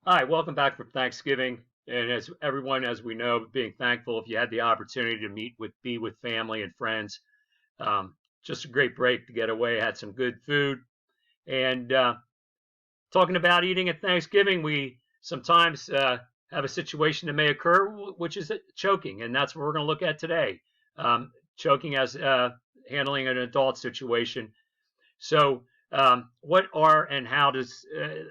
Hi, welcome back from Thanksgiving. And as everyone, as we know, being thankful if you had the opportunity to be with family and friends. Just a great break to get away, had some good food. And talking about eating at Thanksgiving, we sometimes have a situation that may occur, which is choking. And that's what we're going to look at today. Choking as handling an adult situation. So, what are and how does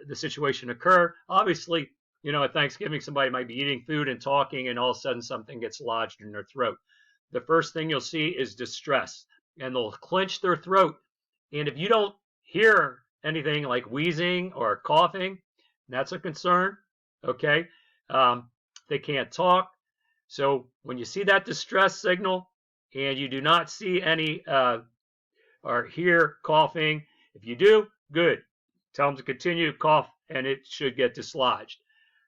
the situation occur? Obviously, at Thanksgiving, somebody might be eating food and talking, and all of a sudden something gets lodged in their throat. The first thing you'll see is distress, and they'll clench their throat. And if you don't hear anything like wheezing or coughing, that's a concern. Okay. Um, they can't talk. So when you see that distress signal and you do not see any or hear coughing. If you do, good. Tell them to continue to cough and it should get dislodged.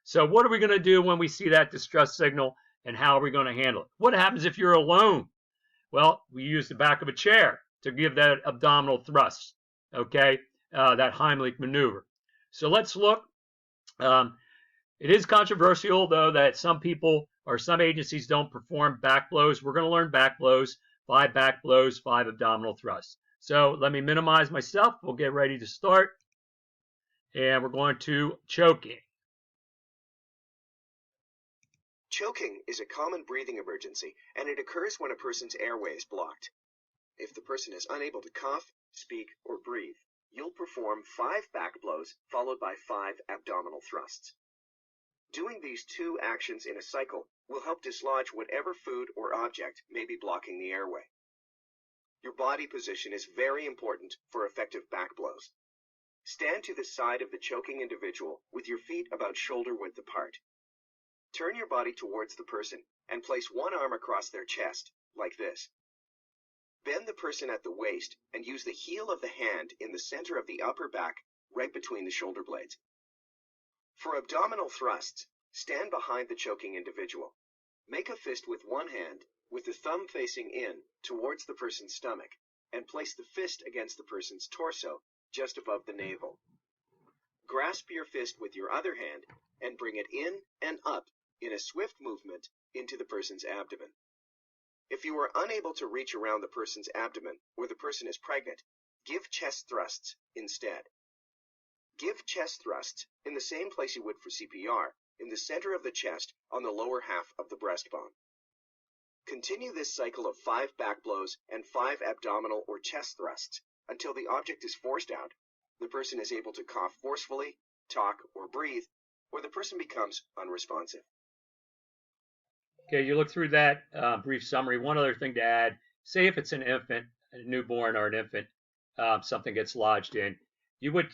So what are we going to do when we see that distress signal and how are we going to handle it? What happens if you're alone? Well, we use the back of a chair to give that abdominal thrust, okay, that Heimlich maneuver. So let's look. Um, it is controversial, though, that some people or some agencies don't perform back blows. We're going to learn back blows, 5 back blows, 5 abdominal thrusts. So let me minimize myself. We'll get ready to start. And we're going to choking. Choking is a common breathing emergency, and it occurs when a person's airway is blocked. If the person is unable to cough, speak, or breathe, you'll perform 5 back blows followed by 5 abdominal thrusts. Doing these two actions in a cycle will help dislodge whatever food or object may be blocking the airway. Your body position is very important for effective back blows. Stand to the side of the choking individual with your feet about shoulder width apart. Turn your body towards the person and place one arm across their chest, like this. Bend the person at the waist and use the heel of the hand in the center of the upper back, right between the shoulder blades. For abdominal thrusts, stand behind the choking individual. Make a fist with one hand, with the thumb facing in towards the person's stomach, and place the fist against the person's torso, just above the navel. Grasp your fist with your other hand and bring it in and up in a swift movement into the person's abdomen. If you are unable to reach around the person's abdomen or the person is pregnant, give chest thrusts instead. Give chest thrusts in the same place you would for CPR, in the center of the chest on the lower half of the breastbone. Continue this cycle of 5 back blows and 5 abdominal or chest thrusts until the object is forced out, the person is able to cough forcefully, talk, or breathe, or the person becomes unresponsive. Okay, you look through that brief summary. One other thing to add, say if it's an infant, a newborn or an infant, something gets lodged in, you would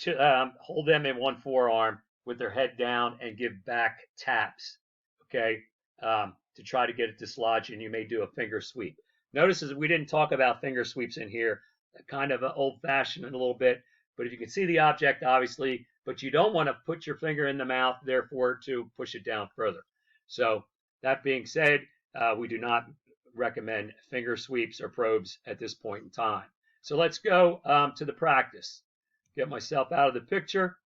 hold them in one forearm with their head down and give back taps, okay, to try to get it dislodged, and you may do a finger sweep. Notice that we didn't talk about finger sweeps in here, kind of old-fashioned a little bit, but if you can see the object, obviously, but you don't want to put your finger in the mouth, therefore, to push it down further. So that being said, we do not recommend finger sweeps or probes at this point in time. So let's go to the practice. Get myself out of the picture.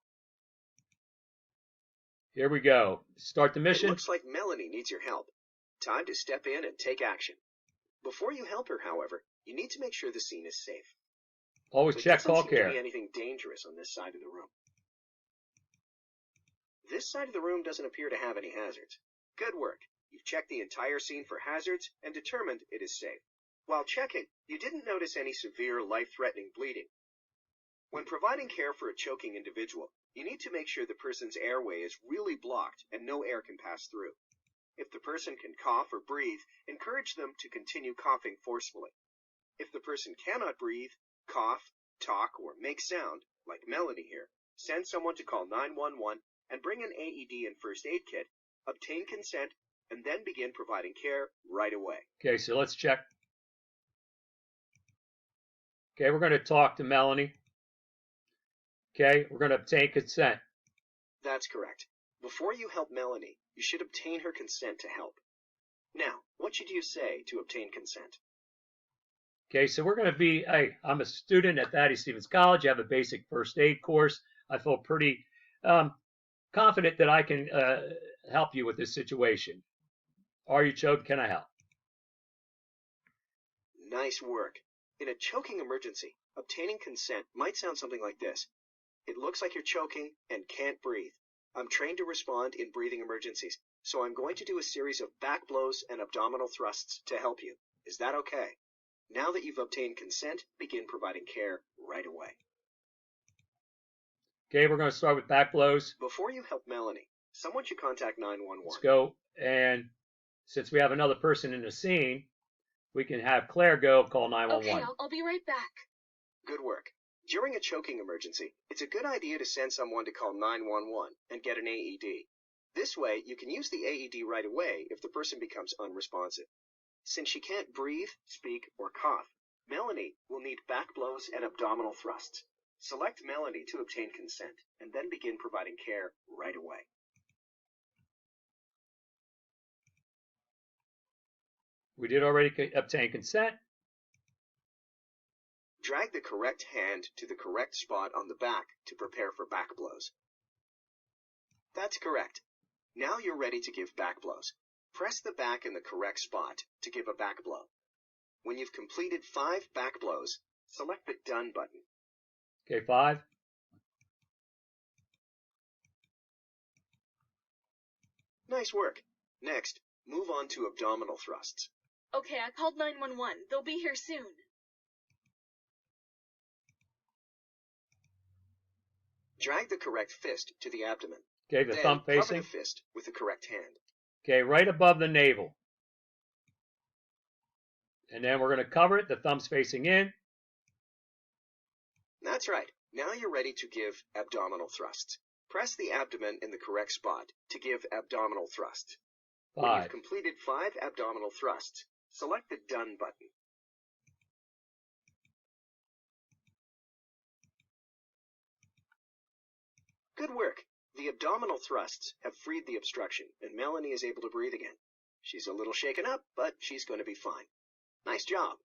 Here we go. Start the mission. It looks like Melanie needs your help. Time to step in and take action. Before you help her, however, you need to make sure the scene is safe. Always check call care. There doesn't seem to be anything dangerous on this side of the room. This side of the room doesn't appear to have any hazards. Good work. You've checked the entire scene for hazards and determined it is safe. While checking, you didn't notice any severe life-threatening bleeding. When providing care for a choking individual, you need to make sure the person's airway is really blocked and no air can pass through. If the person can cough or breathe, encourage them to continue coughing forcefully. If the person cannot breathe, cough, talk, or make sound, like Melanie here, send someone to call 911 and bring an AED and first aid kit, obtain consent, and then begin providing care right away. Okay, so let's check. Okay, we're going to talk to Melanie. Okay, we're going to obtain consent. That's correct. Before you help Melanie, you should obtain her consent to help. Now, what should you say to obtain consent? Okay, so we're going to be, hey, I'm a student at Thaddeus Stevens College. I have a basic first aid course. I feel pretty confident that I can help you with this situation. Are you choked? Can I help? Nice work. In a choking emergency, obtaining consent might sound something like this. It looks like you're choking and can't breathe. I'm trained to respond in breathing emergencies, so I'm going to do a series of back blows and abdominal thrusts to help you. Is that okay? Now that you've obtained consent, begin providing care right away. Okay, we're going to start with back blows. Before you help Melanie, someone should contact 911. Let's go. And since we have another person in the scene, we can have Claire go call 911. Okay, I'll be right back. Good work. During a choking emergency, it's a good idea to send someone to call 911 and get an AED. This way, you can use the AED right away if the person becomes unresponsive. Since she can't breathe, speak, or cough, Melanie will need back blows and abdominal thrusts. Select Melanie to obtain consent, and then begin providing care right away. We did already obtain consent. Drag the correct hand to the correct spot on the back to prepare for back blows. That's correct. Now you're ready to give back blows. Press the back in the correct spot to give a back blow. When you've completed 5 back blows, select the Done button. Okay, 5. Nice work. Next, move on to abdominal thrusts. Okay, I called 911. They'll be here soon. Drag the correct fist to the abdomen. Okay, the Then thumb cover facing. the fist with the correct hand. Okay, right above the navel. And then we're going to cover it. The thumb's facing in. That's right. Now you're ready to give abdominal thrusts. Press the abdomen in the correct spot to give abdominal thrusts. When 5. you've completed 5 abdominal thrusts, select the Done button. Good work. The abdominal thrusts have freed the obstruction, and Melanie is able to breathe again. She's a little shaken up, but she's going to be fine. Nice job.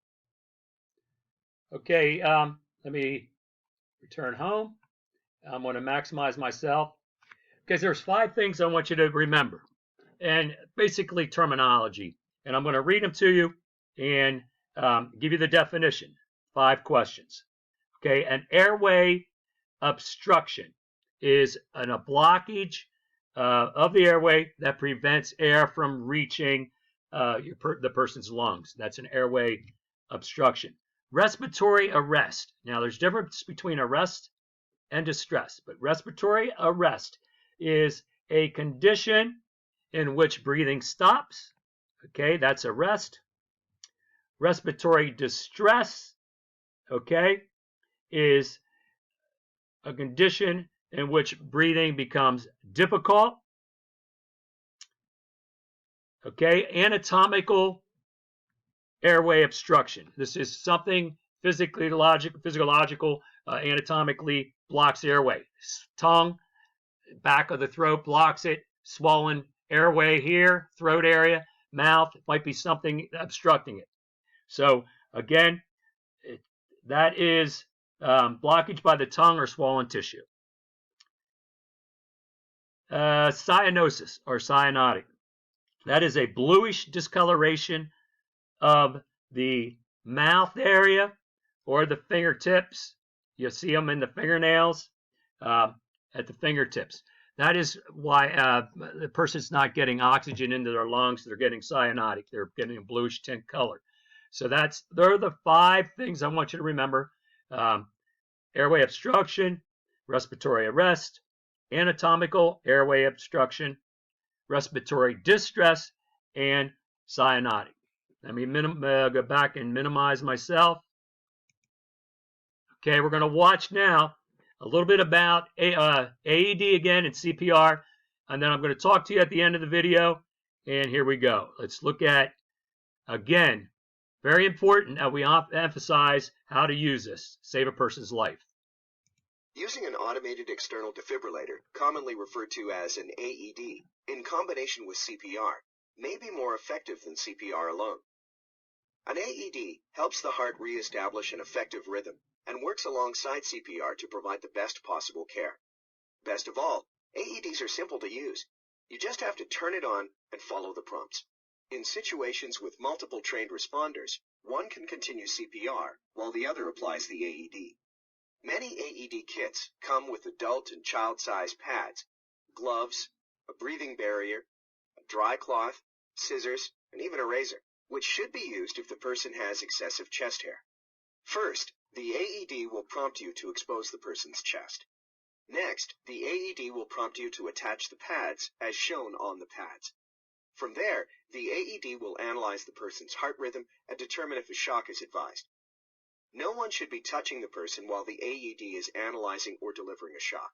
Okay, let me return home. I'm going to maximize myself because there's 5 things I want you to remember, and basically terminology. And I'm going to read them to you and give you the definition. 5 questions. Okay, an airway obstruction is a blockage of the airway that prevents air from reaching the person's lungs. That's an airway obstruction. Respiratory arrest. Now, there's a difference between arrest and distress, but respiratory arrest is a condition in which breathing stops. Okay, that's arrest. Respiratory distress, okay, is a condition in which breathing becomes difficult. Okay, anatomical airway obstruction. This is something physiological, anatomically blocks the airway. Tongue, back of the throat blocks it. Swollen airway here, throat area, mouth, it might be something obstructing it. So again, that is blockage by the tongue or swollen tissue. Cyanosis or cyanotic. That is a bluish discoloration of the mouth area or the fingertips. You see them in the fingernails at the fingertips. That is why the person's not getting oxygen into their lungs. They're getting cyanotic. They're getting a bluish tint color. So they're the 5 things I want you to remember. Airway obstruction, respiratory arrest, anatomical airway obstruction, respiratory distress, and cyanotic. Let me go back and minimize myself. Okay, we're going to watch now a little bit about AED again and CPR, and then I'm going to talk to you at the end of the video, and here we go. Let's look at, again, very important that we emphasize how to use this, save a person's life. Using an automated external defibrillator, commonly referred to as an AED, in combination with CPR, may be more effective than CPR alone. An AED helps the heart re-establish an effective rhythm and works alongside CPR to provide the best possible care. Best of all, AEDs are simple to use. You just have to turn it on and follow the prompts. In situations with multiple trained responders, one can continue CPR while the other applies the AED. Many AED kits come with adult and child-sized pads, gloves, a breathing barrier, a dry cloth, scissors, and even a razor, which should be used if the person has excessive chest hair. First, the AED will prompt you to expose the person's chest. Next, the AED will prompt you to attach the pads as shown on the pads. From there, the AED will analyze the person's heart rhythm and determine if a shock is advised. No one should be touching the person while the AED is analyzing or delivering a shock.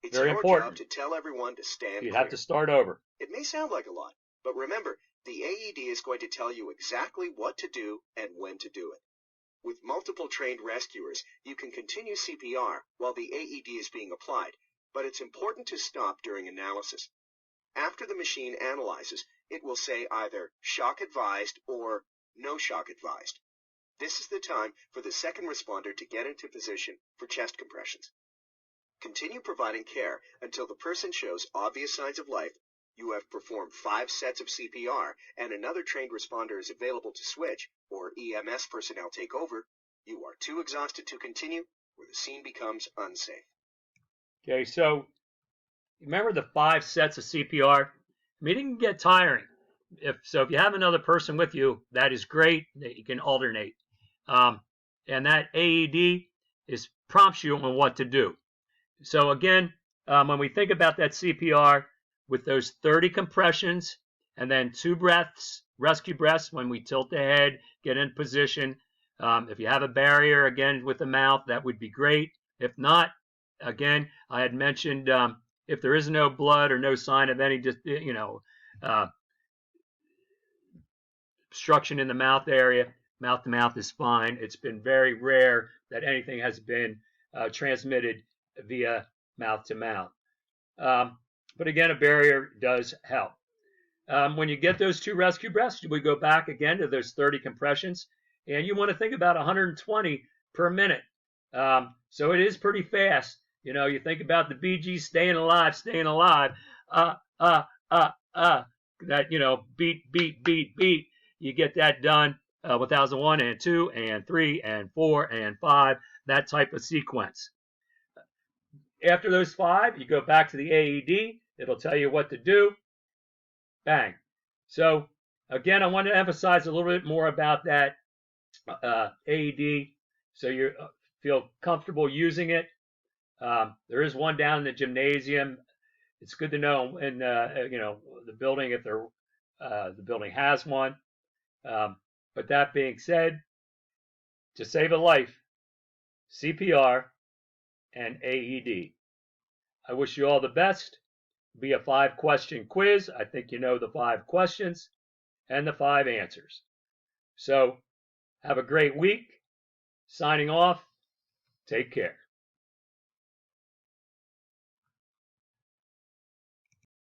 It's Very your important. job to tell everyone to stand You clear. have to start over. It may sound like a lot, but remember, the AED is going to tell you exactly what to do and when to do it. With multiple trained rescuers, you can continue CPR while the AED is being applied, but it's important to stop during analysis. After the machine analyzes, it will say either shock advised or no shock advised. This is the time for the second responder to get into position for chest compressions. Continue providing care until the person shows obvious signs of life, you have performed 5 sets of CPR, and another trained responder is available to switch, or EMS personnel take over. You are too exhausted to continue, or the scene becomes unsafe. Okay, so remember the 5 sets of CPR? I mean, it can get tiring. If you have another person with you, that is great. You can alternate. And that AED prompts you on what to do. So again, when we think about that CPR, with those 30 compressions and then 2 breaths, rescue breaths when we tilt the head, get in position. If you have a barrier, again, with the mouth, that would be great. If not, again, I had mentioned if there is no blood or no sign of any, obstruction in the mouth area, mouth to mouth is fine. It's been very rare that anything has been transmitted via mouth to mouth. But again, a barrier does help. When you get those 2 rescue breaths, we go back again to those 30 compressions, and you want to think about 120 per minute. So it is pretty fast. You think about the Bee Gees staying alive. That, beat. You get that done 1001 and 2 and 3 and 4 and 5, that type of sequence. After those 5, you go back to the AED. It'll tell you what to do. Bang. So again, I want to emphasize a little bit more about that AED so you feel comfortable using it. There is one down in the gymnasium. It's good to know in the building if the building has one. But that being said, to save a life, CPR and AED. I wish you all the best. Be a 5-question quiz. I think you know the 5 questions and the 5 answers. So have a great week. Signing off. Take care.